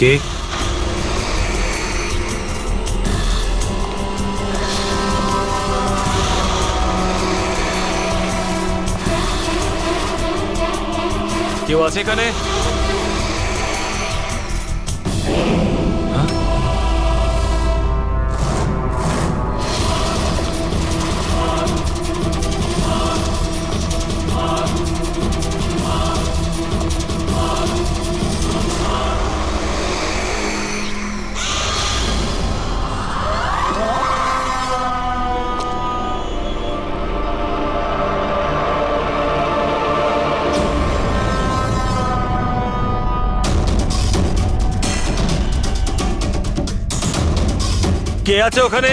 কে? কেউ আছে এখানে? কে আছে ওখানে?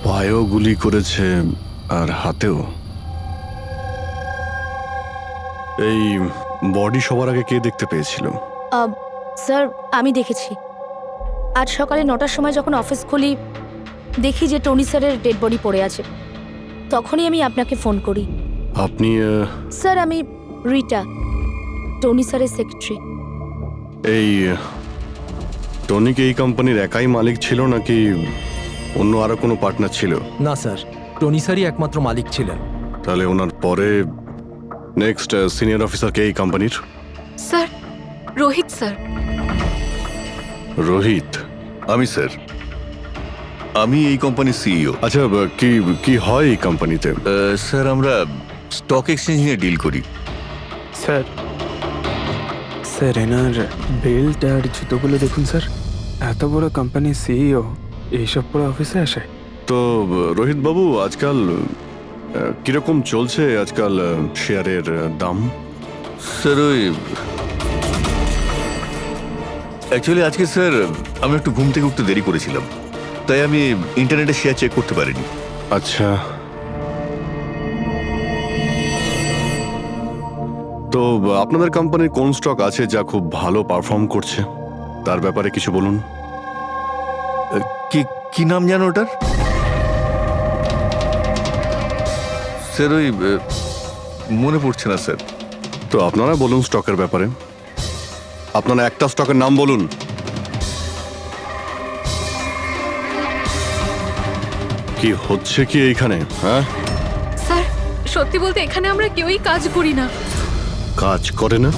পায়েও গুলি করেছে আর হাতেও। এই বডি সবার আগে কে দেখতে পেয়েছিল? স্যার আমি দেখেছি। আজ সকালে 9টার সময় যখন অফিস খুলি দেখি যে টনি স্যারের ডেড বডি পড়ে আছে, তখনই আমি আপনাকে ফোন করি। আপনি স্যার আমি রিটা, টনি স্যারের সেক্রেটারি। এই টনি কি এই কোম্পানির একাই মালিক ছিল নাকি অন্য আরো কোনো পার্টনার ছিল? না স্যার, টনি স্যারই একমাত্র মালিক ছিলেন। তাহলে ওনার পরে নেক্সট সিনিয়র অফিসার কে এই কোম্পানির? Sir, Rohit sir. রোহিত? আমি স্যার, আমি এই কোম্পানির সিইও। আচ্ছা, কি কি হয় এই কোম্পানিতে? স্যার আমরা স্টক এক্সচেঞ্জ নিয়ে ডিল করি। স্যার, স্যার এনার বেল্ট আর জুতোগুলো দেখুন স্যার। এত বড় কোম্পানির সিইও এইসব পরে অফিসে আসে? তো রোহিত বাবু, আজকাল কিরকম চলছে আজকাল শেয়ারের দাম? স্যার ওই অ্যাকচুয়ালি আজকে স্যার আমি একটু ঘুম থেকে উঠতে দেরি করেছিলাম, তাই আমি ইন্টারনেটে শেয়ার চেক করতে পারিনি। আচ্ছা, তো আপনাদের কোম্পানির কোন স্টক আছে যা খুব ভালো পারফর্ম করছে? তার ব্যাপারে কিছু বলুন। কি কি নাম জানো ওটার? স্যার ওই মনে পড়ছে না স্যার। তো আপনারা বলুন স্টকের ব্যাপারে। আপনারা একটা স্টকের নাম বলুন। কি হচ্ছে কি এইখানে? হ্যাঁ, স্যার সত্যি বলতে এখানে আমরা কেউই কাজ করি না। কাজ করে না?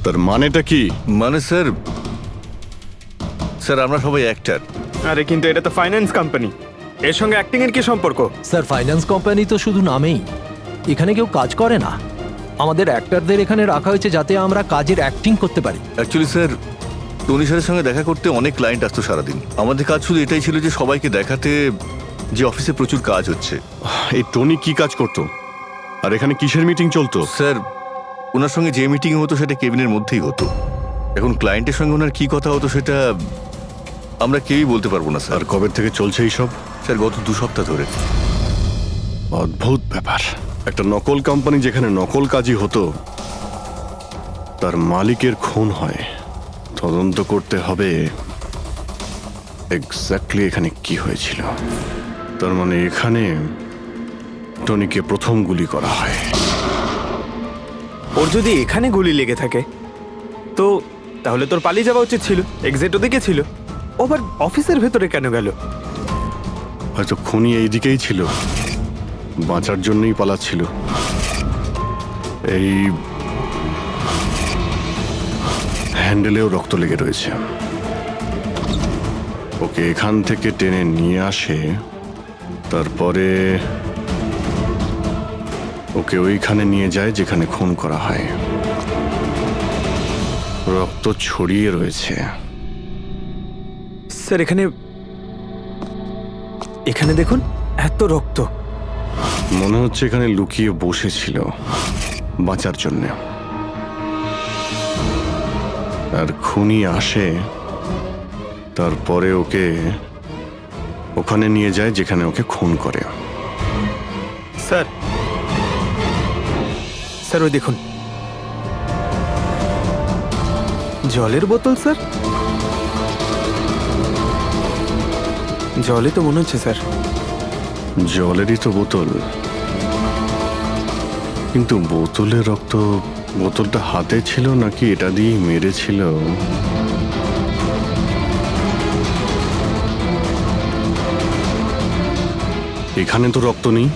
তার মানেটা কি? মানে স্যার, স্যার আমরা সবাই অ্যাক্টর। আরে কিন্তু এটা তো ফাইন্যান্স কোম্পানি, এর সঙ্গে অ্যাক্টিং এর কি সম্পর্ক? স্যার ফাইন্যান্স কোম্পানি তো শুধু নামেই, এখানে কেউ কাজ করে না। আমাদের অ্যাক্টরদের এখানে রাখা হয়েছে যাতে আমরা কাজের অ্যাক্টিং করতে পারি। অ্যাকচুয়ালি স্যার, টনি স্যারের সঙ্গে দেখা করতে অনেক ক্লায়েন্ট আসতো সারাদিন। আমাদের কাজ শুধু এটাই ছিল যে সবাইকে দেখাতে যে অফিসে প্রচুর কাজ হচ্ছে। এই টনি কি কাজ করতো আর এখানে কিসের মিটিং চলতো? স্যার ওনার সঙ্গে যে মিটিং হতো সেটা কেবিনের মধ্যেই হতো। এখন ক্লায়েন্টের সঙ্গে ওনার কি কথা হতো সেটা আমরা কেউই বলতে পারবো না স্যার। আর কবে থেকে চলছে এইসব? স্যার গত 2 সপ্তাহ ধরে। অদ্ভুত ব্যাপার। একটা নকল কোম্পানি যেখানে নকল কাজই হতো, তার মালিকের খুন হয়। তদন্ত করতে হবে এক্স্যাক্টলি এখানে কি হয়েছিল। তার মানে এখানে টনিকে প্রথম গুলি করা হয়। ওর যদি এখানে গুলি লেগে থাকে তো তাহলে তোর পালিয়ে যাওয়া উচিত ছিল, এক্সিট ওদিকে ছিল। ও আবার অফিসের ভেতরে কেন গেল? হয়তো খুনি এইদিকেই ছিল, বাঁচার জন্যই পালাচ্ছিল। এই হ্যান্ডেলেও রক্ত লেগে রয়েছে। ওকে এখান থেকে টেনে নিয়ে আসে, তারপরে ওকে ওইখানে নিয়ে যায় যেখানে খুন করা হয়। রক্ত ছড়িয়ে রয়েছে। স্যার এখানে দেখুন, এত রক্ত। মনে হচ্ছে এখানে লুকিয়ে বসেছিল বাঁচার জন্য। আর খুনি আসে, তারপরে ওকে ওখানে নিয়ে যায় যেখানে ওকে খুন করে। স্যার ওই দেখুন, জলের বোতল। স্যার জলে তো মনে হচ্ছে স্যার। জলেরই তো বোতল, কিন্তু বোতলে রক্ত, বোতলটা হাতে ছিল নাকি এটা দিয়ে মেরেছিল? এখানে তো রক্ত নেই,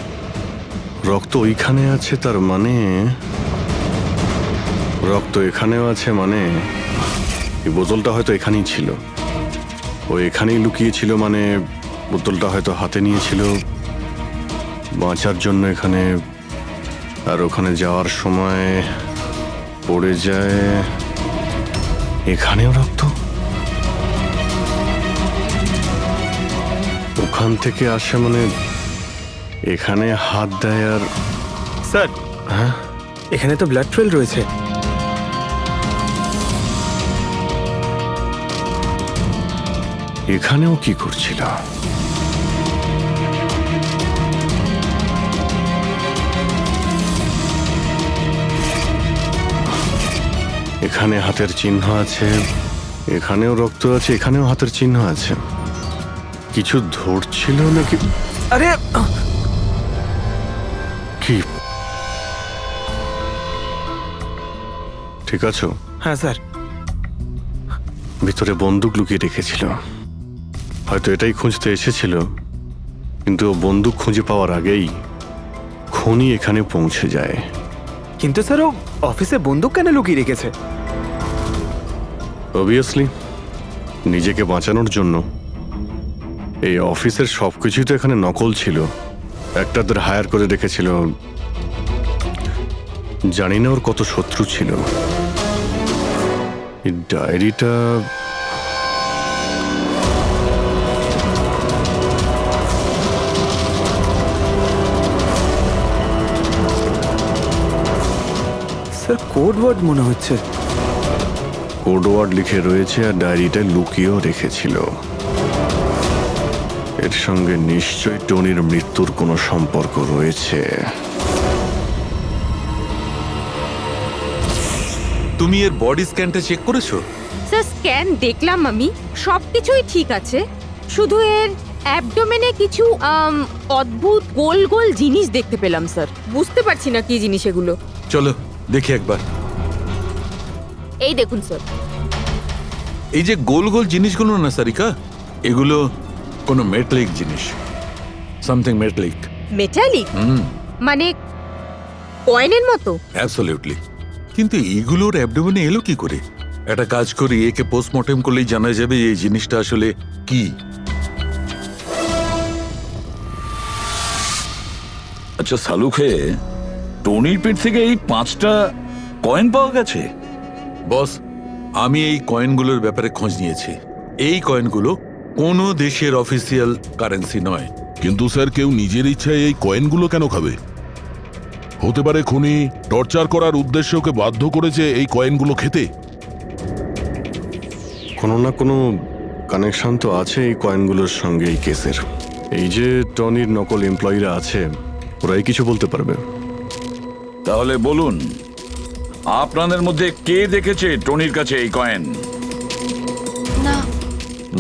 রক্ত ওইখানে আছে। তার মানে রক্ত এখানেও আছে, মানে এই বোতলটা হয়তো এখানেই ছিল। ও এখানেই লুকিয়েছিল, মানে বোতলটা হয়তো হাতে নিয়েছিল বাঁচার জন্য এখানে। আর ওখানে যাওয়ার সময় পড়ে যায়। এখানেও রক্ত, ওখান থেকে আসে, মানে এখানে হাত দেয়। আর স্যার হ্যাঁ, এখানে তো ব্লাড ট্রেল রয়েছে। এখানেও কি করছিল? এখানে হাতের চিহ্ন আছে, এখানেও রক্ত আছে, এখানেও হাতের চিহ্ন আছে। কিছু ধরছিল নাকি? আরে কি ঠিক আছো? হ্যাঁ স্যার। ভিতরে বন্দুক লুকিয়ে রেখেছিল, হয়তো এটাই খুঁজতে এসেছিল। কিন্তু ও বন্দুক খুঁজে পাওয়ার আগেই খুনি এখানে পৌঁছে যায়। কিন্তু স্যার ও অফিসে বন্দুক কেন লুকিয়ে রেখেছে? অবভিয়াসলি নিজেকে বাঁচানোর জন্য। এই অফিসের সবকিছুই তো এখানে নকল ছিল, একটাদের হায়ার করে রেখেছিল। জানি না ওর কত শত্রু ছিল। এই ডায়েরিটা স্যার কোড ওয়ার্ড মনে হচ্ছে। কোড ওয়ার্ড লিখে রয়েছে আর ডায়েরিটা লুকিয়েও রেখেছিল। এর সঙ্গে নিশ্চয়ই টনির মৃত্যুর কোনো সম্পর্ক রয়েছে। তুমি এর বডি স্ক্যানটা চেক করেছো? স্যার স্ক্যান দেখলাম আমি, সবকিছুই ঠিক আছে। শুধু এর অ্যাবডোমেনে কিছু অদ্ভুত গোল গোল জিনিস দেখতে পেলাম স্যার। বুঝতে পারছি না কি জিনিস এগুলো। চলো দেখি একবার। এই দেখুন স্যার। এই যে গোল গোল জিনিসগুলো না সারিকা, এগুলো কোনো মেটালিক জিনিস, সামথিং মেটালিক। মেটালিক? মানে কয়েনের মতো? অ্যাবসলিউটলি। কিন্তু এইগুলোর অ্যাবডোমেনে এলো কি করে? একটা কাজ করি, একে পোস্টমর্টেম করলেই জানা যাবে এই জিনিসটা আসলে কি। আচ্ছা সালুখে, টনির পেট থেকে এই 5টা কয়েন পাওয়া গেছে? বস, আমি এই কয়েনগুলোর ব্যাপারে খোঁজ নিয়েছি। এই কয়েনগুলো কোনো দেশের অফিসিয়াল কারেন্সি নয়। কিন্তু স্যার, কেউ নিজের ইচ্ছায় এই কয়েনগুলো কেন খাবে? হতে পারে খুনি টর্চার করার উদ্দেশ্যে ওকে বাধ্য করেছে এই কয়েনগুলো খেতে। কোনো না কোনো কানেকশন তো আছে এই কয়েনগুলোর সঙ্গে এই কেসের। এই যে টনির নকল এমপ্লয়িরা আছে, ওরাই কিছু বলতে পারবে। তাহলে বলুন, আপনাদের মধ্যে কে দেখেছে টনির কাছে এই কয়েন? না,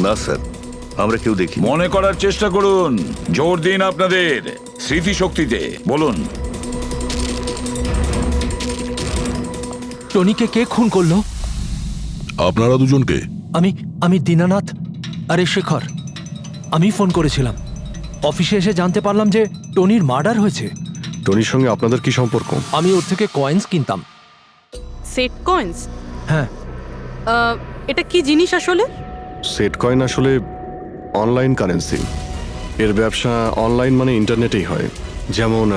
না স্যার, আমরা কেউ দেখি। মনে করার চেষ্টা করুন, জোর দিন আপনাদের স্মৃতিশক্তিতে। বলুন, টনিকে কে খুন করলো? আপনারা দুজনকে? আমি দীনানাথ আরে শেখর। আমি ফোন করেছিলাম। অফিসে এসে জানতে পারলাম যে টনির মার্ডার হয়েছে। টনির সঙ্গে আপনাদের কি সম্পর্ক? আমি ওর থেকে কয়েন্স কিনতাম। Set coins? হ্যাঁ। এটা কি জিনিস আসলে? সেট কয়েন আসলে অনলাইন কারেন্সি। এর ব্যবসা অনলাইন মানে ইন্টারনেটেই হয়। যেমন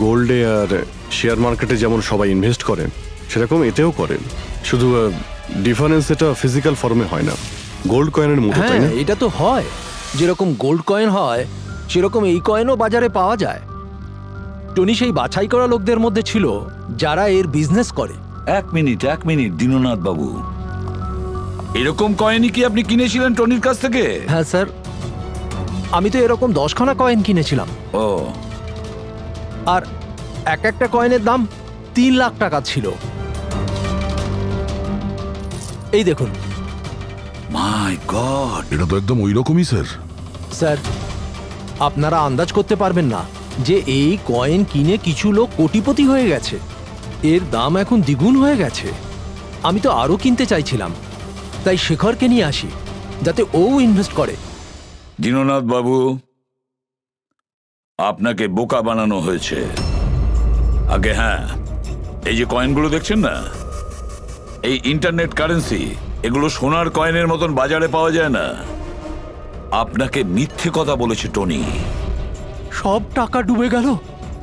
গোল্ডে আর শেয়ার মার্কেটে যেমন সবাই ইনভেস্ট করে, সেরকম এতেও করে। শুধু ডিফারেন্স এটা ফিজিক্যাল ফর্মে হয় না, গোল্ড কয়েনের মতো, তাই হ্যাঁ, না? এটা তো হয়। যেরকম গোল্ড কয়েন হয় সেরকম এই কয়েনও বাজারে পাওয়া যায়। টনি সেই বাছাই করা লোকদের মধ্যে ছিল যারা এর বিজনেস করে। এক মিনিট দীননাথ বাবু, এরকম কয়েনই কি আপনি কিনেছিলেন টনির কাছ থেকে? হ্যাঁ স্যার, আমি তো এরকম 10খানা কয়েন কিনেছিলাম। ও, আর একটা কয়েনের দাম 3 লাখ টাকা ছিল। এই দেখুন। মাই গড! এটা তো একদম ওই রকমই স্যার। স্যার, আপনারা আন্দাজ করতে পারবেন না যে এই কয়েন কিনে কিছু লোক কোটিপতি হয়ে গেছে। এর দাম এখন দ্বিগুণ হয়ে গেছে। আমি তো আরও কিনতে চাইছিলাম, তাই শেখরকে নিয়ে আসি যাতে ও ইনভেস্ট করে। দীননাথ বাবু, আপনাকে বোকা বানানো হয়েছে। আগে হ্যাঁ, এই যে কয়েনগুলো দেখছেন না, এই ইন্টারনেট কারেন্সি, এগুলো সোনার কয়েনের মতন বাজারে পাওয়া যায় না। আপনাকে মিথ্যে কথা বলেছে টনি। সব টাকা ডুবে গেল,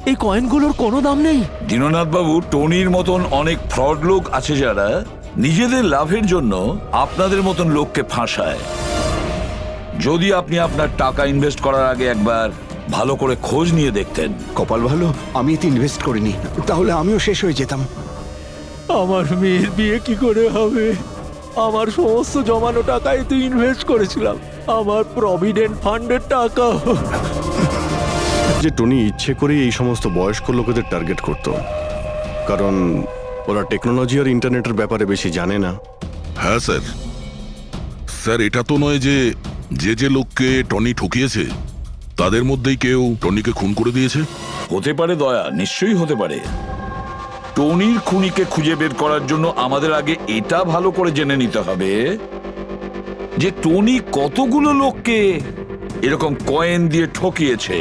এই কয়েনগুলোর কোনো দাম নেই। দীননাথ বাবু, টনির মতন অনেক ফ্রড লোক আছে যারা নিজেদের লাভের জন্য আপনাদের মতন লোককে ফাঁসায়। যদি আপনি আপনার টাকা ইনভেস্ট করার আগে একবার ভালো করে খোঁজ নিয়ে দেখতেন। কপাল ভালো আমি এতে ইনভেস্ট করিনি, তাহলে আমিও শেষ হয়ে যেতাম। আমার মেয়ের বিয়ে কি করে হবে? আমার সমস্ত জমানো টাকা এতে ইনভেস্ট করেছিলাম, আমার প্রভিডেন্ট ফান্ডের টাকা। যে টনি ইচ্ছে করেই এই সমস্ত বয়স্ক লোকেদের টার্গেট করত, কারণ ওরা টেকনোলজি আর ইন্টারনেটের ব্যাপারে বেশি জানে না। হ্যাঁ স্যার। স্যার, এটা তো নয় যে যে যে লোককে টনি ঠকিয়েছে তাদের মধ্যেই কেউ টনিকে খুন করে দিয়েছে। হতে পারে দয়া, নিশ্চয়ই হতে পারে। টনির খুনিকে খুঁজে বের করার জন্য আমাদের আগে এটা ভালো করে জেনে নিতে হবে যে টনি কতগুলো লোককে এরকম কয়েন দিয়ে ঠকিয়েছে।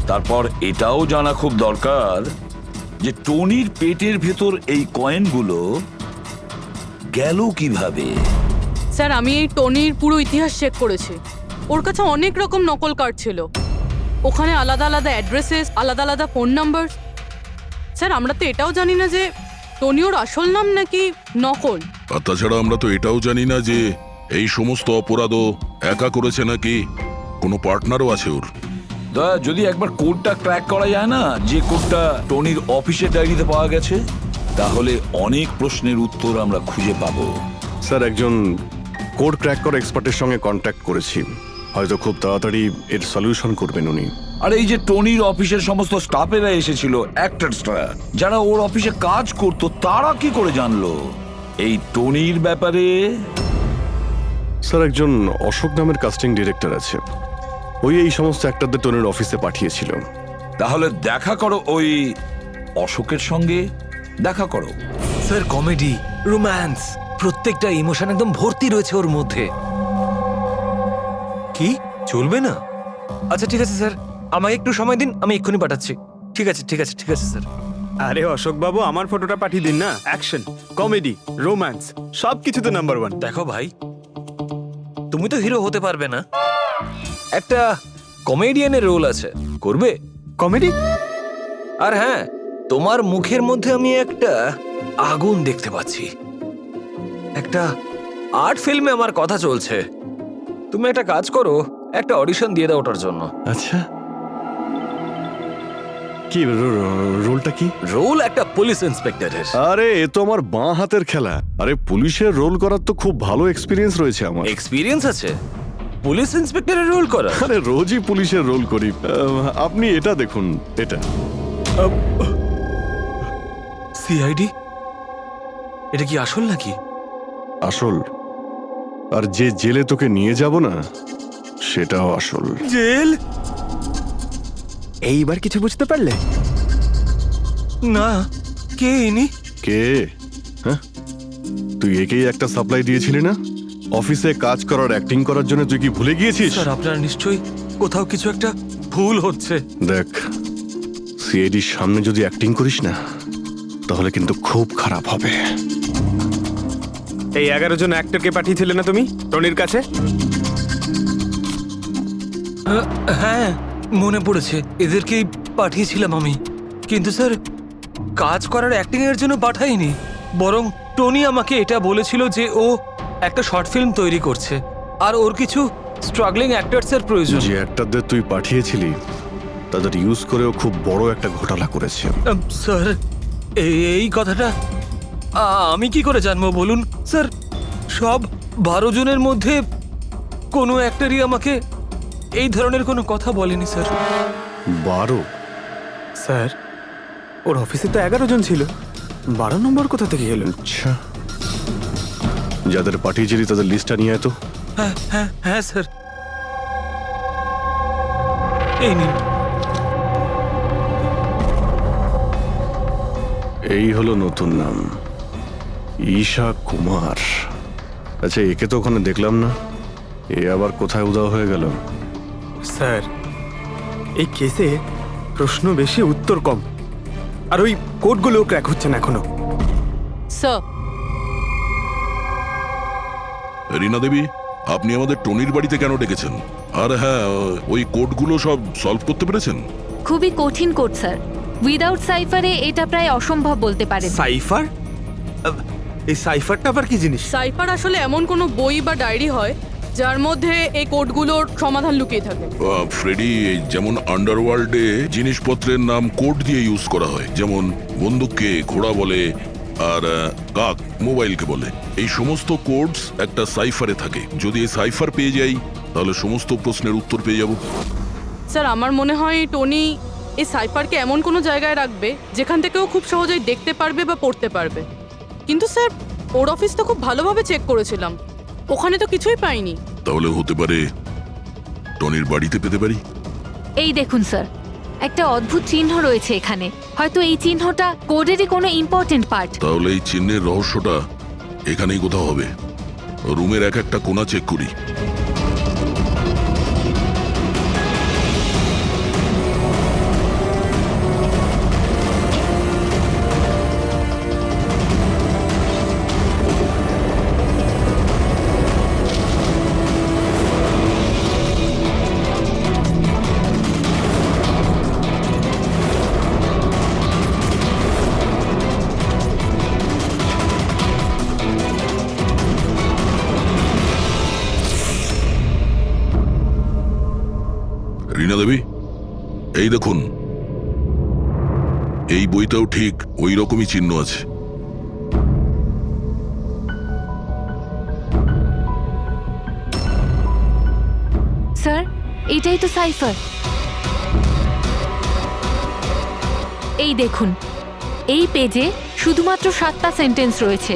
তারপর এটাও জানা খুব দরকার যে টনির পেটের ভেতর এই কয়েনগুলো গেল কিভাবে। স্যার, আমি এই টনির পুরো ইতিহাস চেক করেছি। ওর কাছে অনেক রকম নকল কার্ড ছিল, ওখানে আলাদা আলাদা অ্যাড্রেসেস, আলাদা আলাদা ফোন নাম্বার। স্যার, আমরা তো এটাও জানি না যে টনি ওর আসল নাম নাকি নকল। আর তাছাড়া আমরা তো এটাও জানি না যে এই সমস্ত অপরাধও একা করেছে নাকি কোনো পার্টনারও আছে ওর। দয়া, যদি একবার কোডটা ক্র্যাক করা যায় না, যে কোডটা টনির অফিসের ডায়েরিতে পাওয়া গেছে, তাহলে অনেক প্রশ্নের উত্তর আমরা খুঁজে পাবো। স্যার, একজন কোড ক্র্যাক করা এক্সপার্টের সঙ্গে কন্ট্যাক্ট করেছি, হয়তো খুব তাড়াতাড়ি এর সলিউশন করবেন উনি। আর এই যে টনির অফিসের সমস্ত স্টাফেরা এসেছিল, অ্যাক্টরসরা যারা ওর অফিসে কাজ করতো, তারা কি করে জানলো এই টনির ব্যাপারে? স্যার, একজন অশোক নামের কাস্টিং ডিরেক্টর আছে, ওই এই সমস্ত অ্যাক্টরদের টনির অফিসে পাঠিয়েছিল। তাহলে দেখা করো ওই অশোকের সঙ্গে, দেখা করো। স্যার, কমেডি, রোম্যান্স, প্রত্যেকটা ইমোশন একদম ভর্তি রয়েছে ওর মধ্যে। কি চলবে না? আচ্ছা ঠিক আছে স্যার, আমাকে একটু সময় দিন, আমি এক্ষুনি পাঠাচ্ছি। ঠিক আছে ঠিক আছে ঠিক আছে স্যার। আরে অশোক বাবু, আমার ফটোটা পাঠিয়ে দিন না। অ্যাকশন, কমেডি, রোম্যান্স সব কিছুতে নাম্বার 1। দেখো ভাই, তুমি তো হিরো হতে পারবে না, একটা কমেডিয়ানের রোল আছে, করবে? কমেডি? আর হ্যাঁ, তোমার মুখের মধ্যে আমি একটা আগুন দেখতে পাচ্ছি। একটা আর্ট ফিল্মে আমার কথা চলছে, তুমি একটা কাজ করো, একটা অডিশন দিয়ে দাও ওটার জন্য। আচ্ছা, কি রোলটা কি? রোল একটা পুলিশ ইন্সপেক্টরের। আরে, এ তো আমার বাঁ হাতের খেলা। আরে, পুলিশের রোল করার তো খুব ভালো এক্সপিরিয়েন্স রয়েছে আমার। এক্সপিরিয়েন্স আছে পুলিশ ইন্সপেক্টরের রোল করা? আরে, রোজই পুলিশের রোল করি। আপনি এটা দেখুন, এটা সিআইডি? এটা কি আসল নাকি? আসল। আর যে জেলে তোকে নিয়ে যাব না সেটাও আসল। জেল? এইবার কিছু বুঝতে পারলে? না, কে ইনি? কে? হ্যাঁ, তুই একেই একটা সাপ্লাই দিয়েছিলি না? অফিসে কাজ করার অ্যাক্টিং করার জন্য তুই কি ভুলে গিয়েছিস? স্যার, আপনার নিশ্চয়ই কোথাও কিছু একটা ভুল হচ্ছে। দেখ, সিআইডির সামনে যদি অ্যাক্টিং করিস না তাহলে কিন্তু খুব খারাপ হবে। এই 11 জন অ্যাক্টরকে পাঠিয়েছিলে না তুমি টনির কাছে? হ্যাঁ, মনে পড়েছে, এদেরকেই পাঠিয়েছিলাম আমি। কিন্তু স্যার, কাজ করার অ্যাক্টিং এর জন্য পাঠাইনি, বরং টনি আমাকে এটা বলেছিল যে ও একটা শর্ট ফিল্ম তৈরি করছে আর ওর কিছু স্ট্রাগলিং অ্যাক্টরসের প্রয়োজন। যে অ্যাক্টরদের তুই পাঠিয়েছিলি তাদের ইউজ করেও খুব বড় একটা ঘোটালা করেছে। স্যার, এই কথাটা আমি কি করে জানবো বলুন স্যার? সব 12 জনের মধ্যে কোনো অ্যাক্টরই আমাকে এই ধরনের কোনো কথা বলেনি স্যার। 12? স্যার, ওর অফিসে তো 11 জন ছিল, 12 নম্বর কোথা থেকে এলো? আচ্ছা, যাদের পাঠিয়েছিলি তাদের লিস্টটা নিয়ে আয় তো। হ্যাঁ হ্যাঁ হ্যাঁ স্যার, এই নিন। এই হলো নতুন নাম, ঈশা কুমার। আচ্ছা, একে তো ওখানে দেখলাম না, এ আবার কোথায় উধাও হয়ে গেল? স্যার, এই কেসে প্রশ্ন বেশি উত্তর কম, আর ওই কোডগুলো ক্র্যাক হচ্ছে না এখনো। স্যার, রীনা দেবী, আপনি আমাদের টনির বাড়িতে কেন ডেকেছেন? আর হ্যাঁ, ওই কোডগুলো সব সলভ করতে পেরেছেন? খুবই কঠিন কোড স্যার, উইদাউট সাইফারে এটা প্রায় অসম্ভব বলতে পারেন। সাইফার? এই সাইফারটা আবার কি জিনিস? সাইফার আসলে এমন কোনো বই বা ডায়েরি হয় যার মধ্যে এই কোডগুলোর সমাধান লুকিয়ে থাকে। ফ্রেডি, যেমন আন্ডারওয়ার্ল্ডে জিনিসপত্রের নাম কোড দিয়ে ইউজ করা হয়, যেমন বন্দুককে ঘোড়া বলে আর কাক মোবাইলকে বলে। এই সমস্ত কোডস একটা সাইফারে থাকে। যদি এই সাইফার পেয়ে যাই তাহলে সমস্ত প্রশ্নের উত্তর পেয়ে যাব। স্যার, আমার মনে হয় টনি এই সাইফারকে এমন কোনো জায়গায় রাখবে যেখান থেকে ও খুব সহজেই দেখতে পারবে বা পড়তে পারবে। কিন্তু স্যার, ওর অফিস তো খুব ভালোভাবে চেক করেছিলাম, ওখানে তো কিছুই পাইনি। তাহলে হতে পারে টনির বাড়িতে পেতে পারি। এই দেখুন স্যার, একটা অদ্ভুত চিহ্ন রয়েছে এখানে, হয়তো এই চিহ্নটা কোডেরই কোনো ইম্পর্টেন্ট পার্ট। তাহলে এই চিহ্নের রহস্যটা এখানেই কোথাও হবে। রুমের এক একটা কোণা চেক করি। রীনা দেবী, এই দেখুন, এই বইটাও ঠিক ওই রকমই চিহ্ন আছে। স্যার, এটাই তো সাইফার। এই দেখুন, এই পেজে শুধুমাত্র 7টা সেন্টেন্স রয়েছে,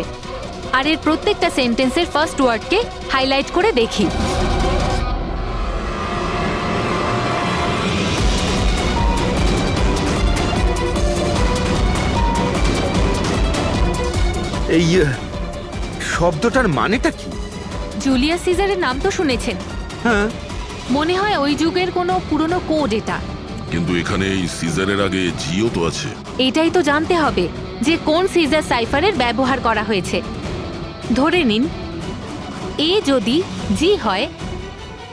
আর এর প্রত্যেকটা সেন্টেন্সের ফার্স্ট ওয়ার্ডকে হাইলাইট করে দেখি। এই শব্দটার মানেটা কি? জুলিয়াস সিজারের নাম তো শুনেছেন? হ্যাঁ, মনে হয় ওই যুগের কোনো পুরনো কোড এটা। কিন্তু এখানে এই সিজারের আগে জিও তো আছে। এটাই তো জানতে হবে যে কোন সিজার সাইফারের ব্যবহার করা হয়েছে। ধরে নিন, এ যদি জি হয়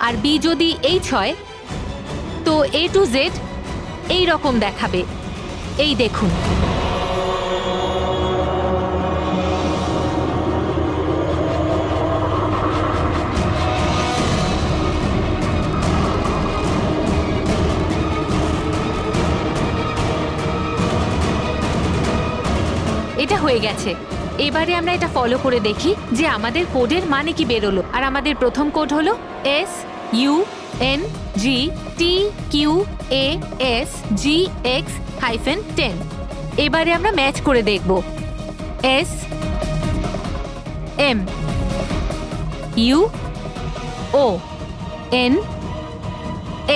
আর বি যদি এইচ হয়, তো এ টু জেড এই রকম দেখাবে। এই দেখুন, এটা হয়ে গেছে। এবারে আমরা এটা ফলো করে দেখি যে আমাদের কোডের মানে কি বেরোলো। আর আমাদের প্রথম কোড হলো SUNGTQASGX-10। এবারে আমরা ম্যাচ করে দেখব। SM U O N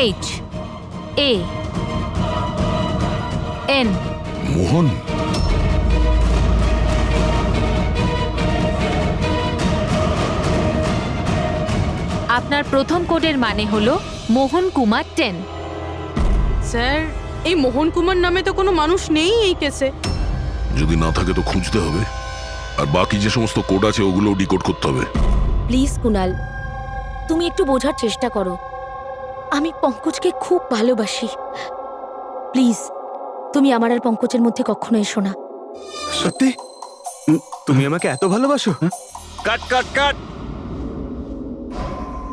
H A N. Mohan? আপনার প্রথম কোডের মানে হলো মোহন কুমার 10। স্যার এই মোহন কুমার নামে তো কোনো মানুষ নেই এই কেসে। যদি না থাকে তো খুঁজতে হবে, আর বাকি যে সমস্ত কোড আছে ওগুলো ডিকোড করতে হবে। প্লিজ কুনাল, তুমি একটু বোঝার চেষ্টা করো। আমি পঙ্কজকে খুব ভালোবাসি। প্লিজ তুমি আমার আর পঙ্কজের মধ্যে কখনো এসো না। সত্যি তুমি আমাকে এত ভালোবাসো? কাট কাট কাট!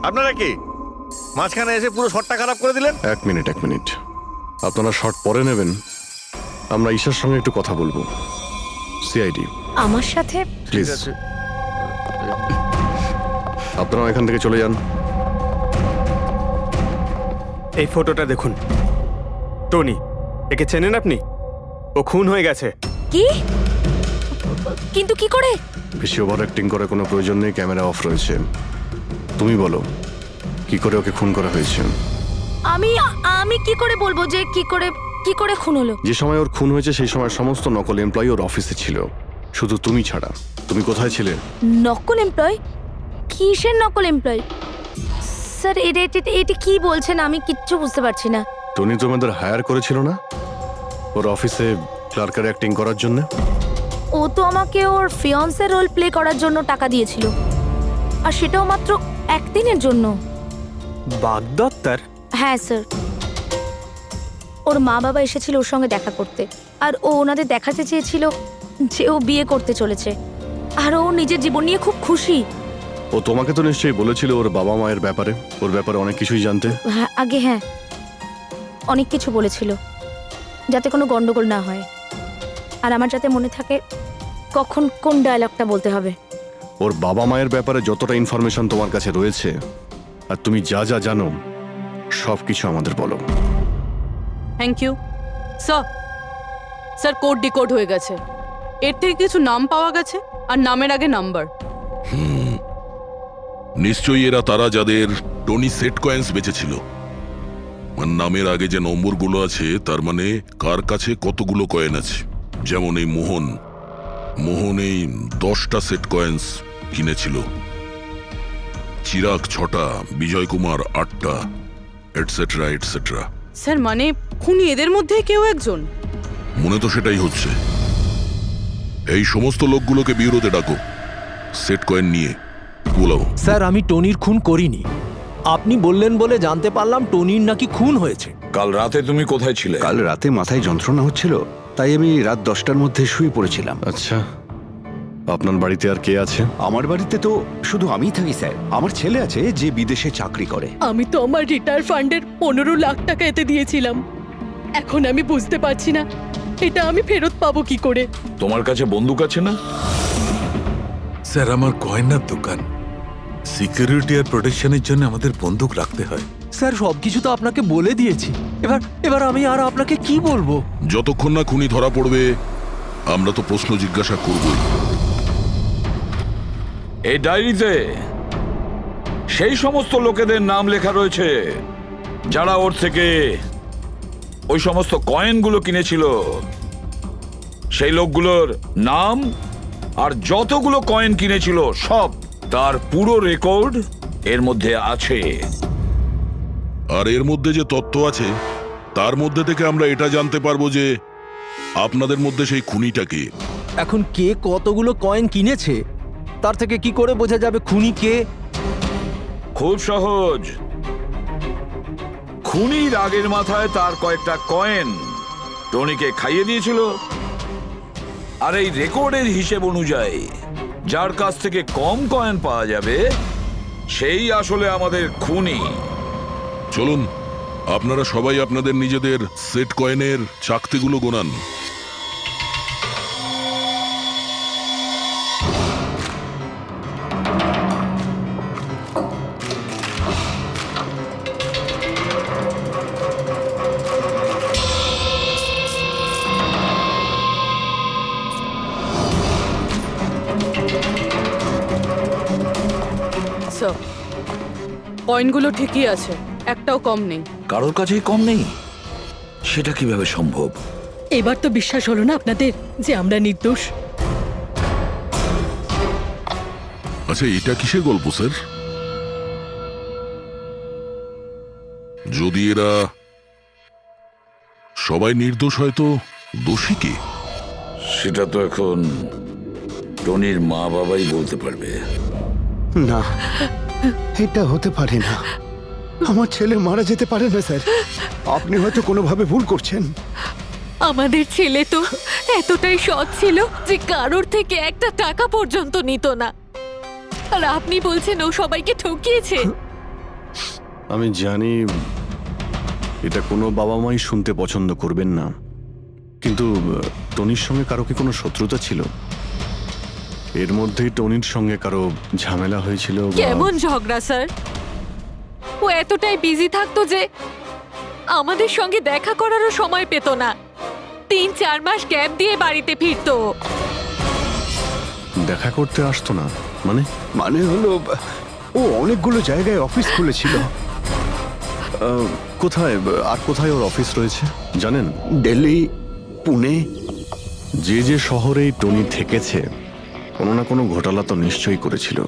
আপনারা কি মাঝখানে এসে পুরো শটটা খারাপ করে দিলেন? এক মিনিট, আপনারা শর্ট পরে নেবেন, আমরা ঈশার সঙ্গে একটু কথা বলবো। সিআইডি আমার সাথে? প্লিজ আপনারা এখান থেকে চলে যান। এই ফটোটা দেখুন। টনি, একে চেনেন আপনি? ও খুন হয়ে গেছে। কি? কিন্তু কি করে? বেশি ওভার অ্যাক্টিং করার কোনো প্রয়োজন নেই, ক্যামেরা অফ রয়েছে। তুমি বলো কি করে ওকে খুন করা হয়েছে? আমি কি করে বলবো যে কি করে খুন হলো? যে সময় ওর খুন হয়েছে সেই সময় সমস্ত নকল এমপ্লয়ি ওর অফিসে ছিল, শুধু তুমি ছাড়া। তুমি কোথায় ছিলে? নকল এমপ্লয়? কিসের নকল এমপ্লয়? স্যার এটা কি বলছেন? আমি কিচ্ছু বুঝতে পারছি না। টনি তোমাদের হায়ার করেছিল না ওর অফিসে ক্লার্কের অ্যাক্টিং করার জন্য? ও তো আমাকে ওর ফিয়ান্সের রোল প্লে করার জন্য টাকা দিয়েছিল, আর সেটাও মাত্র একদিনের জন্য। বাগদত্তার? হ্যাঁ স্যার, ওর মা বাবা এসেছিল ওর সঙ্গে দেখা করতে, আর ও ওনাদের দেখাতে চেয়েছিল যে ও বিয়ে করতে চলেছে, আর ও নিজের জীবন নিয়ে খুব খুশি। ও তোমাকে তো নিশ্চয়ই বলেছিল ওর বাবা মায়ের ব্যাপারে, ওর ব্যাপারে অনেক কিছুই জানতে। হ্যাঁ অনেক কিছু বলেছিল, যাতে কোনো গন্ডগোল না হয়, আর আমার যাতে মনে থাকে কখন কোন ডায়লগটা বলতে হবে। ওর বাবা মায়ের ব্যাপারে যতটা ইনফরমেশন তোমার কাছে রয়েছে আর তুমি যা যা জানো সব কিছু আমাদের বলো। Thank you sir. Sir code decode হয়ে গেছে। এর থেকে কিছু নাম পাওয়া গেছে, আর নামের আগে নাম্বার। নিশ্চয়ই এরা তারা যাদের টনি সেট কয়েন্স বেঁচেছিল। আর নামের আগে যে নম্বরগুলো আছে তার মানে কার কাছে কতগুলো কয়েন আছে। যেমন এই মোহন এই 10টা সেট কয়েন্স কিনেছিল, চিরাগ 6টা, বিজয় কুমার 8টা, এটসেট্রা এটসেট্রা। স্যার মানে খুনি এদের মধ্যে কেউ একজন? মনে তো সেটাই হচ্ছে। এই সমস্ত লোকগুলোকে বিউরোতে ডাকো, সেট কয়েন নিয়ে বলো। স্যার আমি টনির খুন করিনি। আপনি বললেন বলে জানতে পারলাম টনির নাকি খুন হয়েছে। কাল রাতে তুমি কোথায় ছিলে? কাল রাতে মাথায় যন্ত্রণা হচ্ছিল, তাই আমি রাত 10টার মধ্যে শুয়ে পড়েছিলাম। আচ্ছা, আপনার বাড়িতে আর কে আছে? আমার বাড়িতে তো শুধু আমিই থাকি স্যার। আমার ছেলে আছে যে বিদেশে চাকরি করে। আমি তো আমার রিটায়ার ফান্ডের 15 লাখ টাকা এতে দিয়েছিলাম। এখন আমি বুঝতে পারছি না এটা আমি ফেরত পাবো কি করে। তোমার কাছে বন্দুক আছে না? স্যার, আমার গয়নার দোকান, সিকিউরিটি আর প্রোটেকশনের জন্য আমাদের বন্দুক রাখতে হয়। স্যার সবকিছু তো আপনাকে বলে দিয়েছি, এবার আমি আর আপনাকে কি বলবো? যতক্ষণ না খুনি ধরা পড়বে আমরা তো প্রশ্ন জিজ্ঞাসা করবই। এই ডায়েরিতে সেই সমস্ত লোকেদের নাম লেখা রয়েছে যারা ওর থেকে ওই সমস্ত কয়েনগুলো কিনেছিল। সেই লোকগুলোর নাম আর যতগুলো কয়েন কিনেছিল সব, তার পুরো রেকর্ড এর মধ্যে আছে। আর এর মধ্যে যে তথ্য আছে তার মধ্যে থেকে আমরা এটা জানতে পারবো যে আপনাদের মধ্যে সেই খুনিটা কে। এখন কে কতগুলো কয়েন কিনেছে তার থেকে কি করে বোঝা যাবে খুনি কে? খুব সহজ। খুনি রাগের মাথায় তার কয়েকটা কয়েন টনিকে খাইয়ে দিয়েছিল, আর এই রেকর্ডের হিসেব অনুযায়ী যার কাছ থেকে কম কয়েন পাওয়া যাবে সেই আসলে আমাদের খুনি। চলুন আপনারা সবাই আপনাদের নিজেদের সেট কয়েনের চাকতিগুলো গোনান। স্যার স্যার, কয়েনগুলো ঠিকই আছে, একটাও কম নেই। কারোর কাছেই কম নেই? সেটা কিভাবে সম্ভব? এবার তো বিশ্বাস হলো না আপনাদের যে আমরা নির্দোষ? আচ্ছা, এটা কিসের গল্প স্যার? যদি এরা সবাই নির্দোষ হয় তো দোষী কে? সেটা তো এখন টনির মা বাবাই বলতে পারবে। না, এটা হতে পারে না। আমার ছেলে মারা যেতে পারে না স্যার। আপনি হয়তো কোনোভাবে ভুল করছেন। আমাদের ছেলে তো এতটাই সৎ ছিল যে কারোর থেকে একটা টাকা পর্যন্ত নিত না, আর আপনি বলছেন ও সবাইকে ঠকিয়েছে। আমি জানি এটা কোনো বাবা মাই শুনতে পছন্দ করবেন না, কিন্তু টনির সঙ্গে কারো কি কোনো শত্রুতা ছিল? এর মধ্যেই টনির সঙ্গে কারো ঝামেলা হয়েছিল বা- কেমন ঝগড়া স্যার? ও এতটাই বিজি থাকতো যে আমাদের সঙ্গে দেখা করারও সময় পেত না। 3-4 মাস গ্যাপ দিয়ে বাড়িতে ফিরতো। দেখা করতে আসতো না মানে? মানে হলো ও অনেকগুলো জায়গায় অফিস খুলেছিল। কোথায় আর কোথায় ওর অফিস রয়েছে জানেন? দিল্লি, পুনে। যে যে শহরেই টনি থেকেছে কোনো না কোনো ঘোটালা তো নিশ্চয়ই করেছিল।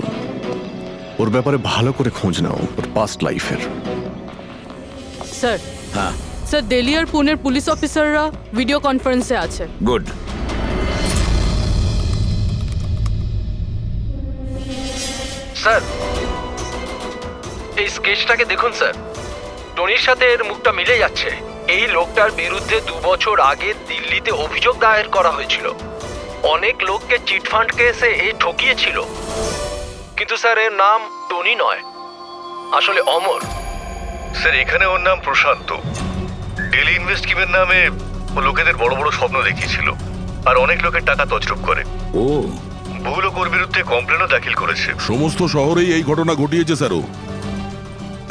ওর ব্যাপারে ভালো করে খোঁজ নাও, ওর পাস্ট লাইফের। স্যার, হ্যাঁ, স্যার দিল্লি আর পুনের পুলিশ অফিসাররা ভিডিও কনফারেন্সে আছে। গুড। স্যার, এই স্কেচটাকে দেখুন স্যার। টনির সাথে এর মুখটা মিলে যাচ্ছে। এই লোকটার বিরুদ্ধে 2 বছর আগে দিল্লিতে অভিযোগ দায়ের করা হয়েছিল। অনেক লোককে চিটফান্ড কেসে এই ঠকিয়েছিল। কিন্তু স্যার এর নাম টনি নয়, আসলে অমর। স্যার, এখানে ওর নাম প্রশান্ত। ডেলি ইনভেস্ট স্কিমের নামে ও লোকেদের বড় বড় স্বপ্ন দেখিয়েছিল আর অনেক লোকের টাকা তছরূপ করে। ও, বহু লোক ওর বিরুদ্ধে কমপ্লেনও দাখিল করেছে। সমস্ত শহরেই এই ঘটনা ঘটিয়েছে স্যারও।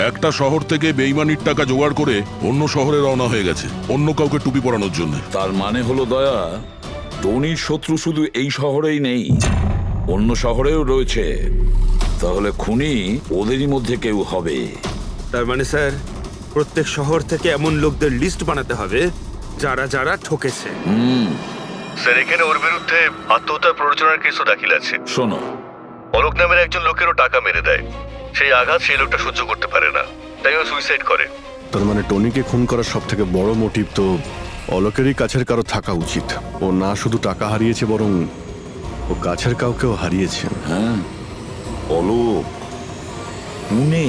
একটা শহর থেকে বেইমানির টাকা জোগাড় করে অন্য শহরে রওনা হয়ে গেছে অন্য কাউকে টুপি পরানোর জন্য। তার মানে হলো দয়া, টনির শত্রু শুধু এই শহরেই নেই, অন্য শহরেও রয়েছে। তাহলে খুনি ওদেরই মধ্যে কেউ হবে। তার মানে স্যার, প্রত্যেক শহর থেকে এমন লোকদের লিস্ট বানাতে হবে যারা যারা ঠকেছে। স্যার, এখানে ওর বিরুদ্ধে আত্মহত্যা প্ররোচনার কেসও দাখিল আছে। শোনো, অলোক নামের একজন লোকেরও টাকা মেরে দেয়। সেই আঘাত সেই লোকটা সহ্য করতে পারে না, তাই ও সুইসাইড করে। তার মানে টনিকে খুন করার সব থেকে বড় মোটিভ তো অলোকেরই কাছের কারো থাকা উচিত। ও না শুধু টাকা হারিয়েছে, বরং ও কাছের কাউকেও হারিয়েছে। হ্যাঁ, অলোক, পুনে।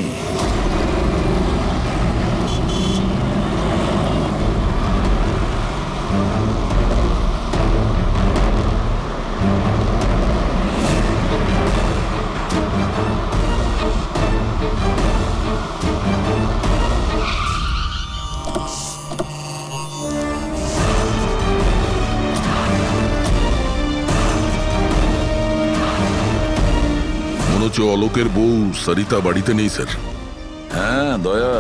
মনে হচ্ছে অলোকের বউ সরিতা বাড়িতে নেই স্যার। হ্যাঁ দয়া,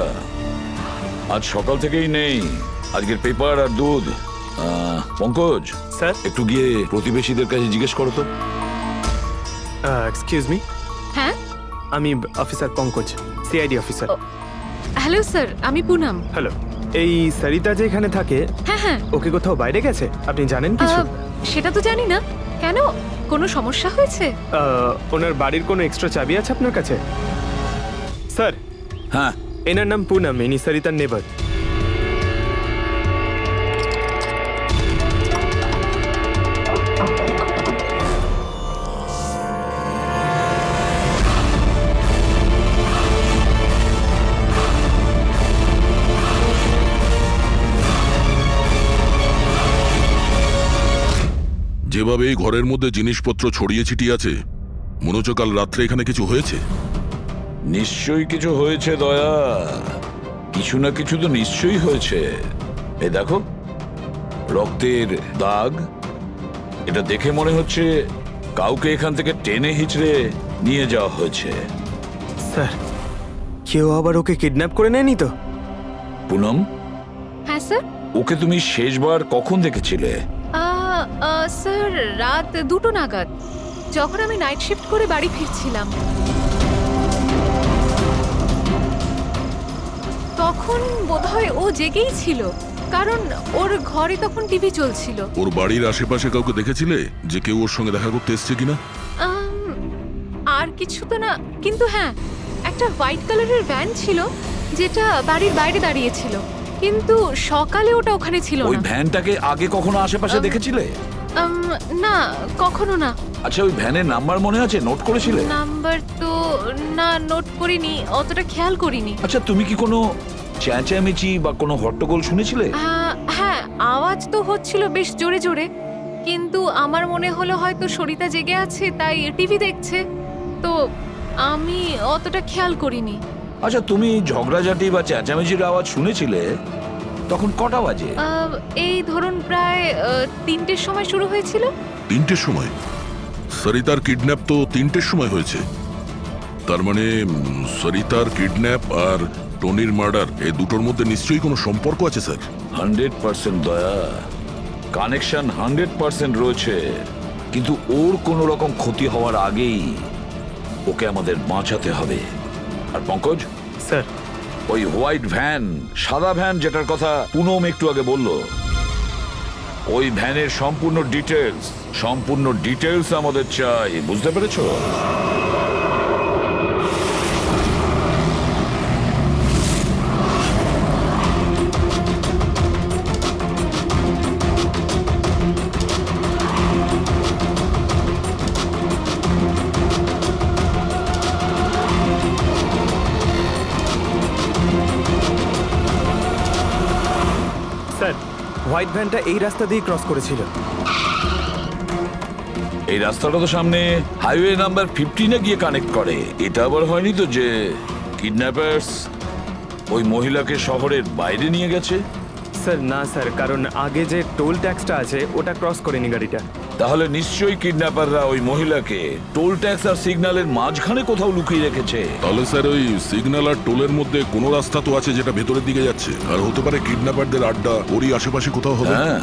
আজ সকাল থেকেই নেই। আজকের পেপার আর দুধ। পঙ্কজ স্যার, একটু গিয়ে প্রতিবেশীদের কাছে জিজ্ঞেস করো তো। Excuse me. হ্যাঁ, আমি officer Pankaj, CID officer. Hello sir, আমি পুনম। হ্যালো। এই সরিতা যে এখানে থাকে, হ্যাঁ হ্যাঁ, ওকে কোথাও বাইরে গেছে? আপনি জানেন কিছু? সেটা তো জানি না। কেন, কোনো সমস্যা হয়েছে? ওনার বাড়ির কোনো এক্সট্রা চাবি আছে আপনার কাছে? স্যার, হ্যাঁ, এনার নাম পুনম, ইনি সরিতার নেবার। যেভাবে এই ঘরের মধ্যে জিনিসপত্র ছড়িয়ে ছিটিয়ে আছে, মনে হচ্ছে কাল রাত্রে এখানে কিছু হয়েছে। নিশ্চয়ই কিছু হয়েছে দয়া, কিছু না কিছু তো নিশ্চয়ই হয়েছে। এই দেখো, রক্তের দাগ। এটা দেখে মনে হচ্ছে কাউকে এখান থেকে টেনে হিচড়ে নিয়ে যাওয়া হয়েছে। স্যার, কেউ আবার ওকে কিডন্যাপ করে নেয়নি তো? পুনম, হ্যাঁ স্যার। ওকে তুমি শেষবার কখন দেখেছিলে? স্যার, রাত 2টো নাগাদ, যখন আমি নাইট শিফট করে বাড়ি ফিরছিলাম। তখন বোধহয় ও জেগেই ছিল, কারণ ওর ঘরে তখন টিভি চলছিল। ওর বাড়ির আশেপাশে কাউকে দেখেছিলে যে কেউ ওর সঙ্গে দেখা করতে এসছে কিনা? আর কিছু তো না, কিন্তু হ্যাঁ, একটা হোয়াইট কালারের ভ্যান ছিল যেটা বাড়ির বাইরে দাঁড়িয়েছিল, কিন্তু সকালে ওটা ওখানে ছিল ওই না। ভ্যানটাকে আগে কখনো আশেপাশে দেখেছিলে? না, কখনো না। আচ্ছা, ওই ভ্যানের নাম্বার মনে আছে? নোট করেছিলে? নাম্বার তো না, নোট করিনি, অতটা খেয়াল করিনি। আচ্ছা, তুমি কি কোনো চেঁচামেচি বা কোনো হট্টগোল শুনেছিলে? হ্যাঁ, আওয়াজ তো হচ্ছিল বেশ জোরে জোরে, কিন্তু আমার মনে হলো হয়তো সরিতা জেগে আছে তাই টিভি দেখছে, তো আমি অতটা খেয়াল করিনি। আচ্ছা, তুমি ঝগড়াঝাটি বা চেঁচামেচির আওয়াজ শুনেছিলে তখন কটা বাজে? এই ধরুন প্রায় 3টের সময় শুরু হয়েছিল। 3টের সময়? সরিতার কিডন্যাপ তো 3টের সময় হয়েছে। তার মানে সরিতার কিডন্যাপ আর টনির মার্ডার, এই দুটোর মধ্যে নিশ্চয়ই কোনো সম্পর্ক আছে স্যার। 100% দয়া, কানেকশন 100% রয়েছে, কিন্তু ওর কোনো রকম ক্ষতি হওয়ার আগেই ওকে আমাদের বাঁচাতে হবে। আর পঙ্কজ স্যার, ওই হোয়াইট ভ্যান, সাদা ভ্যান যেটার কথা পুনম একটু আগে বলল, ওই ভ্যানের সম্পূর্ণ ডিটেলস আমাদের চাই, বুঝতে পেরেছো? স্যার, হোয়াইট ভ্যানটা এই রাস্তা দিয়ে ক্রস করেছিল। এই রাস্তাটা তো সামনে হাইওয়ে নাম্বার 15-এ গিয়ে কানেক্ট করে। এটা আবার হয়নি তো যে কিডন্যাপার্স ওই মহিলাকে শহরের বাইরে নিয়ে গেছে? স্যার না স্যার, কারণ আগে যে টোল ট্যাক্সটা আছে ওটা ক্রস করেনি গাড়িটা। তাহলে নিশ্চয়ই কিডন্যাপাররা ওই মহিলাকে টোল ট্যাক্স আর সিগন্যালের মাঝখানে কোথাও লুকিয়ে রেখেছে। তাহলে স্যার ওই সিগন্যাল আর টোলের মধ্যে কোনো রাস্তা তো আছে যেটা ভেতরের দিকে যাচ্ছে, আর হতে পারে কিডন্যাপারদের আড্ডা ওরই আশেপাশে কোথাও হবে। হ্যাঁ,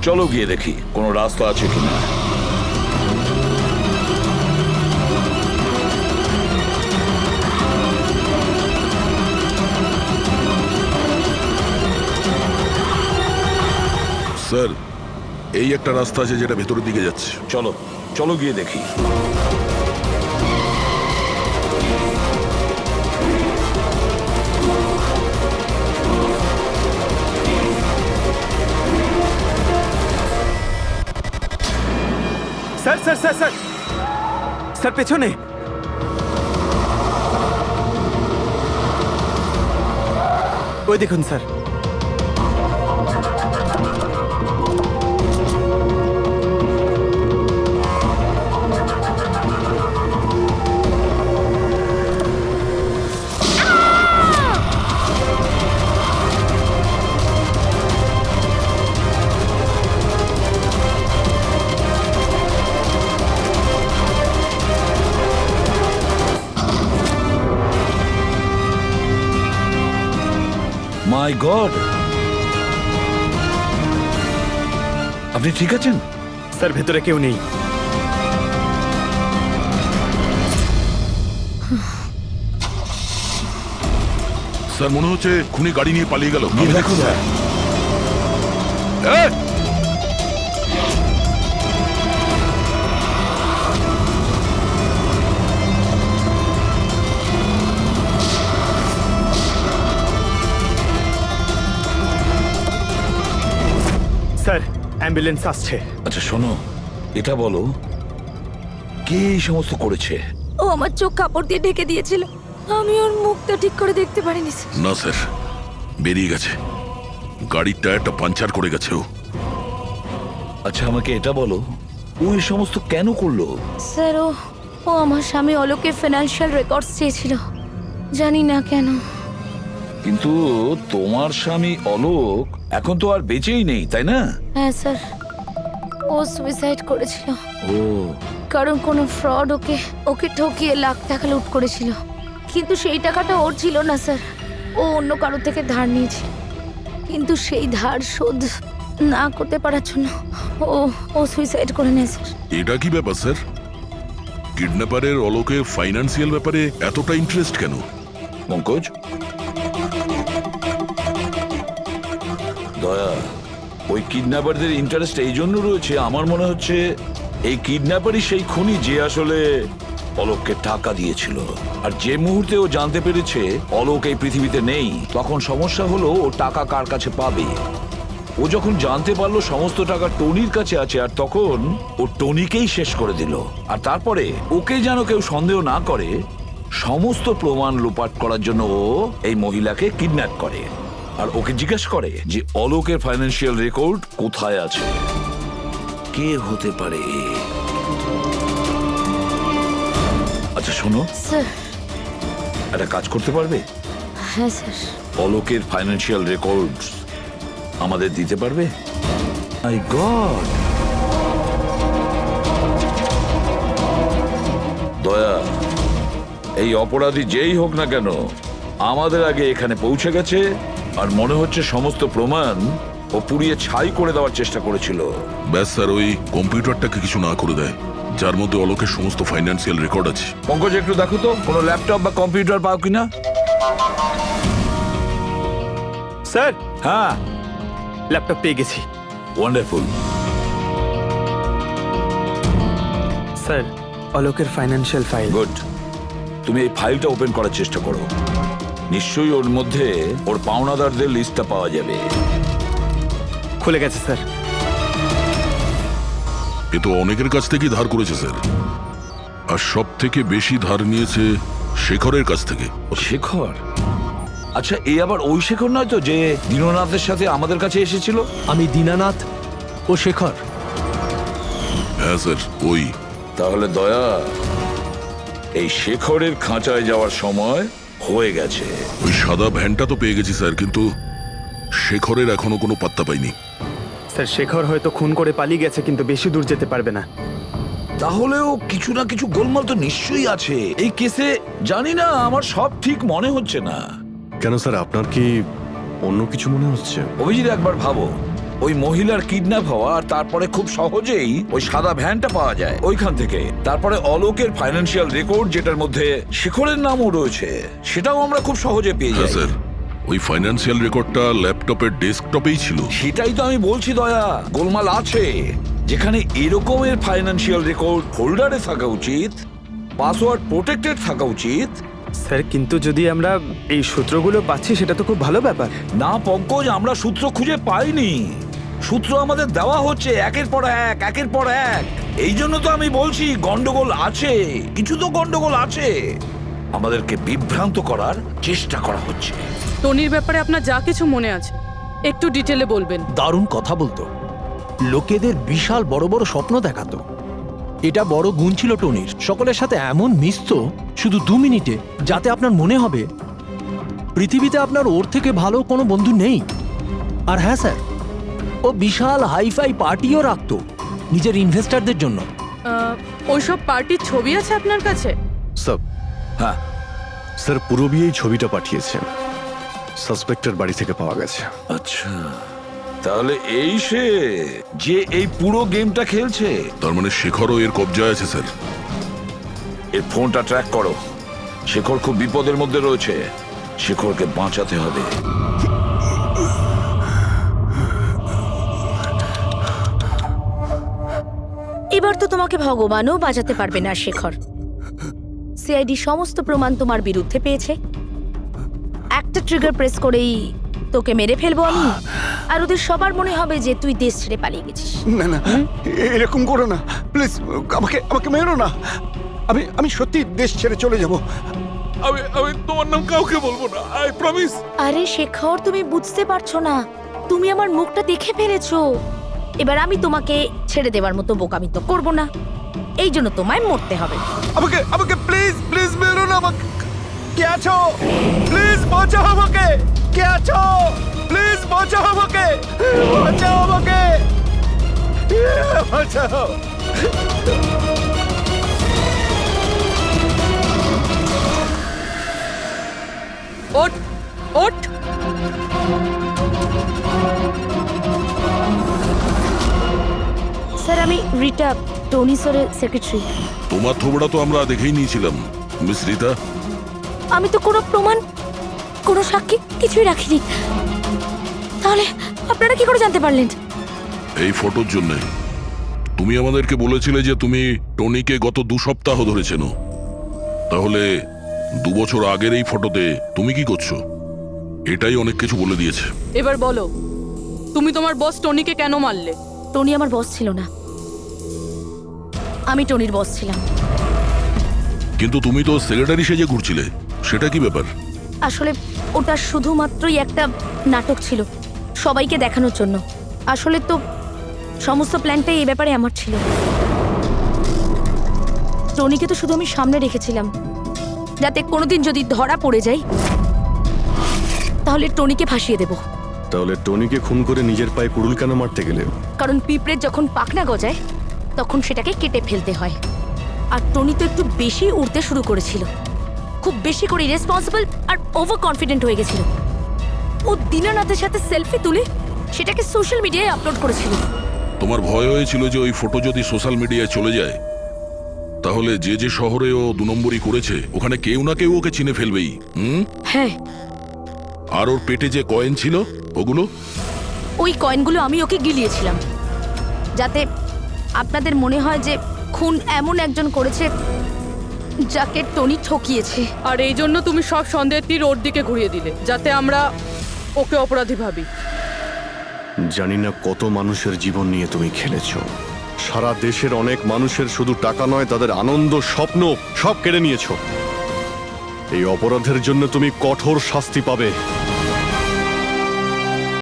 চলো গিয়ে দেখি কোনো রাস্তা আছে কিনা। স্যার, এই একটা রাস্তা আছে যেটা ভেতরের দিকে যাচ্ছে। চলো চলো গিয়ে দেখি। Sir sir sir sir sir, পেছনে। ওই দেখুন স্যার। মাই গড, আপনি ঠিক আছেন? স্যার, ভেতরে কেউ নেই। স্যার, মনে হচ্ছে খুনি গাড়ি নিয়ে পালিয়ে গেল। দেখুন স্যার। স্যার, অ্যাম্বুলেন্স আসছে। আচ্ছা শোনো, এটা বলো কে এই সমস্ত করেছে? ও আমার চোখ কাপড় দিয়ে ঢেকে দিয়েছিল, আমি ওর মুখটা ঠিক করে দেখতে পারিনি স্যার। না স্যার, বেরিয়ে গেছে, গাড়ির টায়ারটা পাঞ্চার করে গেছে ও। আচ্ছা আমাকে এটা বলো, ও এই সমস্ত কেন করলো? স্যার, ও আমার স্বামী অলোকের ফিনান্সিয়াল রেকর্ডস চেয়েছিল, জানি না কেন। কিন্তু তোমার স্বামী অলোক এখন তো আর বেঁচেই নেই, তাই না? হ্যাঁ স্যার, ও সুইসাইড করেছিল। ও, কারণ কোনো ফ্রড ওকে ঠকিয়ে লাখ টাকা লুট করেছিল, কিন্তু সেই টাকাটা ওর ছিল না স্যার, ও অন্য কারো থেকে ধার নিয়েছে, কিন্তু সেই ধার শোধ না করতে পারার জন্য ও সুইসাইড করে নেয় স্যার। এটা কি ব্যাপার স্যার? কিডন্যাপারের অলোকের ফাইন্যান্সিয়াল ব্যাপারে এতটা ইন্টারেস্ট কেন? পঙ্কজ দয়া, ওই কিডন্যাপারদের ইন্টারেস্ট এই জন্য রয়েছে, আমার মনে হচ্ছে এই কিডন্যাপারই সেই খুনি যে আসলে অলোককে টাকা দিয়েছিল। আর যে মুহূর্তে ও জানতে পেরেছে অলোক এই পৃথিবীতে নেই, তখন সমস্যা হলো ও টাকা কার কাছে পাবে। ও যখন জানতে পারলো সমস্ত টাকা টনির কাছে আছে, আর তখন ও টনিকেই শেষ করে দিল। আর তারপরে ওকে যেন কেউ সন্দেহ না করে, সমস্ত প্রমাণ লোপাট করার জন্য ও এই মহিলাকে কিডন্যাপ করে আর ওকে জিজ্ঞেস করে যে অলোকের ফাইন্যান্সিয়াল রেকর্ড কোথায় আছে। কে হতে পারে? আচ্ছা শোনো, স্যার। একটা কাজ করতে পারবে? হ্যাঁ স্যার। অলোকের ফাইন্যান্সিয়াল রেকর্ডস আমাদের দিতে পারবে? মাই গড! দয়া, এই অপরাধী যেই হোক না কেন আমাদের আগে এখানে পৌঁছে গেছে, আর মনে হচ্ছে সমস্ত প্রমাণ ও পুড়িয়ে ছাই করে দেওয়ার চেষ্টা করেছিল। ব্যাস স্যার, ওই কম্পিউটারটাকে কিছু না করে দেয় যার মধ্যে অলোকের সমস্ত ফাইন্যান্সিয়াল রেকর্ড আছে। পঙ্কজ, একটু দেখো তো কোনো ল্যাপটপ বা কম্পিউটার পাও কিনা। স্যার, হ্যাঁ, ল্যাপটপ পেয়ে গেছি। ওয়ান্ডারফুল। স্যার, অলোকের ফাইন্যান্সিয়াল ফাইল। গুড। তুমি এই ফাইলটা ওপেন করার চেষ্টা করো, নিশ্চয়ই ওর মধ্যে ওর পাওনাদারদের লিস্টটা পাওয়া যাবে। খুলে গেছে স্যার। এ তো অনেকের কাছ থেকেই ধার করেছে স্যার, আর সব থেকে বেশি ধার নিয়েছে শেখরের কাছ থেকে। শেখর? আচ্ছা, এই আবার ওই শেখর নয় তো যে দীননাথের সাথে আমাদের কাছে এসেছিল? আমি দীনানাথ ও শেখর। হ্যাঁ স্যার, ওই। তাহলে দয়া, এই শেখরের খাঁচায় যাওয়ার সময় হয়ে গেছে। ওই সাদা ভ্যানটা তো পেয়ে গেছি স্যার, কিন্তু শেখরের এখনো কোনো পাত্তা পাইনি। স্যার, শেখর হয়তো খুন করে পালিয়ে গেছে, কিন্তু বেশি দূর যেতে পারবে না। তাহলেও কিছু না কিছু গোলমাল তো নিশ্চয়ই আছে এই কেসে। জানি না, আমার সব ঠিক মনে হচ্ছে না। কেন স্যার, আপনার কি অন্য কিছু মনে হচ্ছে? অভিজিৎ, একবার ভাবো, ওই মহিলার কিডন্যাপ হওয়া, আর তারপরে খুব সহজেই ওই সাদা ভ্যানটা পাওয়া যায় ওইখান থেকে। তারপরে অলোকের ফাইন্যান্সিয়াল রেকর্ড, যেটার মধ্যে শেখরের নামও রয়েছে, সেটাও আমরা খুব সহজে পেয়ে যাই। স্যার, ওই ফাইন্যান্সিয়াল রেকর্ডটা ল্যাপটপের ডেস্কটপেই ছিল। সেটাই তো আমি বলছি দয়া, গোলমাল আছে। যেখানে এরকমের ফাইন্যান্সিয়াল রেকর্ড ফোল্ডারে থাকা উচিত, পাসওয়ার্ড প্রোটেক্টেড থাকা উচিত। স্যার, কিন্তু যদি আমরা এই সূত্রগুলো পাচ্ছি সেটা তো খুব ভালো ব্যাপার। না পঙ্কজ, আমরা সূত্র খুঁজে পাইনি। সূত্র আমাদের দেওয়া হচ্ছে একের পর এক, একের পর এক। এই জন্য তো আমি বলছি গন্ডগোল আছে, কিছু তো গন্ডগোল আছে। আমাদেরকে বিভ্রান্ত করার চেষ্টা করা হচ্ছে। টনির ব্যাপারে আপনার যা কিছু মনে আছে একটু ডিটেলে বলবেন। দারুণ কথা বলতো, লোকেদের বিশাল বড় বড় স্বপ্ন দেখাতো। এটা বড় গুণ ছিল টনির, সকলের সাথে এমন মিশতো শুধু 2 মিনিটে, যাতে আপনার মনে হবে পৃথিবীতে আপনার ওর থেকে ভালো কোনো বন্ধু নেই। আর হ্যাঁ স্যার, ও বিশাল হাইফাই পার্টিও রাখতো নিজের ইনভেস্টারদের জন্য। ওইসব পার্টির ছবি আছে আপনার কাছে? স্যার, হ্যাঁ স্যার, পূরবী এই ছবিটা পাঠিয়েছে, সাসপেক্টের বাড়ি থেকে পাওয়া গেছে। আচ্ছা, তাহলে এই সে যে এই পুরো গেমটা খেলছে। তার মানে শেখরও এর কবজায় আছে স্যার। এর ফোনটা ট্র্যাক করো। শেখর খুব বিপদের মধ্যে রয়েছে, শেখরকে বাঁচাতে হবে। এবার তো তোমাকে ভগবানও বাঁচাতে পারবে না শেখর। সিআইডি সমস্ত প্রমাণ তোমার বিরুদ্ধে পেয়েছে। একটা ট্রিগার প্রেস করেই তোকে মেরে ফেলবো আমি, আর ওদের সবার মনে হবে যে তুই দেশ ছেড়ে পালিয়ে গেছিস। না না, এরকম করো না প্লিজ, আমাকে আমাকে মেরো না। আমি সত্যি দেশ ছেড়ে চলে যাব। আমি তোমার নাম কাউকে বলবো না, আই প্রমিস। আরে শেখর, তুমি বুঝতে পারছো না, তুমি আমার মুখটা দেখে ফেলেছো। এবার আমি তোমাকে ছেড়ে দেওয়ার মতো বোকামি তো করবো না, এই জন্য তোমায় মরতে হবে। আমাকে আমাকে প্লিজ প্লিজ মেরো না। আমাকে কে আছো? প্লিজ বাঁচাও আমাকে। কে আছো? প্লিজ বাঁচাও আমাকে, বাঁচাও আমাকে, বাঁচাও। ওঠ ওঠ। স্যার, আমি রিটা, টনি স্যারের সেক্রেটারি। তোমার থোবড়া তো আমরা দেখেই নিয়েছিলাম মিস রিতা। আমি তো কোনো প্রমাণ, কোনো সাক্ষী কিছুই রাখিনি। তাহলে আপনারা কি করে জানতে পারলেন? এই ফটোর জন্য তুমি আমাদেরকে বলেছিলে যে তুমি টনিকে গত 2 সপ্তাহ ধরে চেনো। তাহলে 2 বছর আগের এই ফটোতে তুমি কি করছো? এটাই অনেক কিছু বলে দিয়েছে। এবার বলো, তুমি তোমার বস টনিকে কেন মারলে? টনি আমার বস ছিল না, আমি টনির বস ছিলাম। কিন্তু তুমি তো সেক্রেটারি সেজে ঘুরছিলে, সেটা কি ব্যাপার? আসলে ওটা শুধুমাত্রই একটা নাটক ছিল, সবাইকে দেখানোর জন্য। আসলে তো সমস্ত প্ল্যানটাই এই ব্যাপারে আমার ছিল। টনিকে তো শুধু আমি সামনে রেখেছিলাম, যাতে কোনোদিন যদি ধরা পড়ে যাই তাহলে টনিকে ফাঁসিয়ে দেব। তাহলে টনিকে খুন করে নিজের পায়ে কুড়ুল কেন মারতে গেলে? কারণ পিঁপড়ের যখন পাখনা গজায় তখন সেটাকে কেটে ফেলতে হয়। আর টনি তো একটু বেশি উড়তে শুরু করেছিল, খুব বেশি করে রেসপন্সিবল আর ওভার কনফিডেন্ট হয়ে গেছিল। ও দীনানাথের সাথে সেলফি তুলে সেটাকে সোশ্যাল মিডিয়ায় আপলোড করেছিল। তোমার ভয় হয়েছিল যে ওই ফটো যদি সোশ্যাল মিডিয়ায় চলে যায় তাহলে যে যে শহরে ও 2 নম্বরই করেছে ওখানে কেউ না কেউ ওকে চিনে ফেলবেই। হ্যাঁ, আর ওর পেটে যে কয়েন ছিল ওগুলো? ওই কয়েনগুলো আমি ওকে গিলিয়েছিলাম, যাতে আপনাদের মনে হয় যে খুন এমন একজন করেছে যাকে টনি ঠকিয়েছে। আর এই জন্য তুমি সব সন্দেহের তীর ওর দিকে ঘুরিয়ে দিলে, যাতে আমরা ওকে অপরাধী ভাবি। জানি না কত মানুষের জীবন নিয়ে তুমি খেলেছো। সারা দেশের অনেক মানুষের শুধু টাকা নয়, তাদের আনন্দ, স্বপ্ন সব কেড়ে নিয়েছো। এই অপরাধের জন্য তুমি কঠোর শাস্তি পাবে।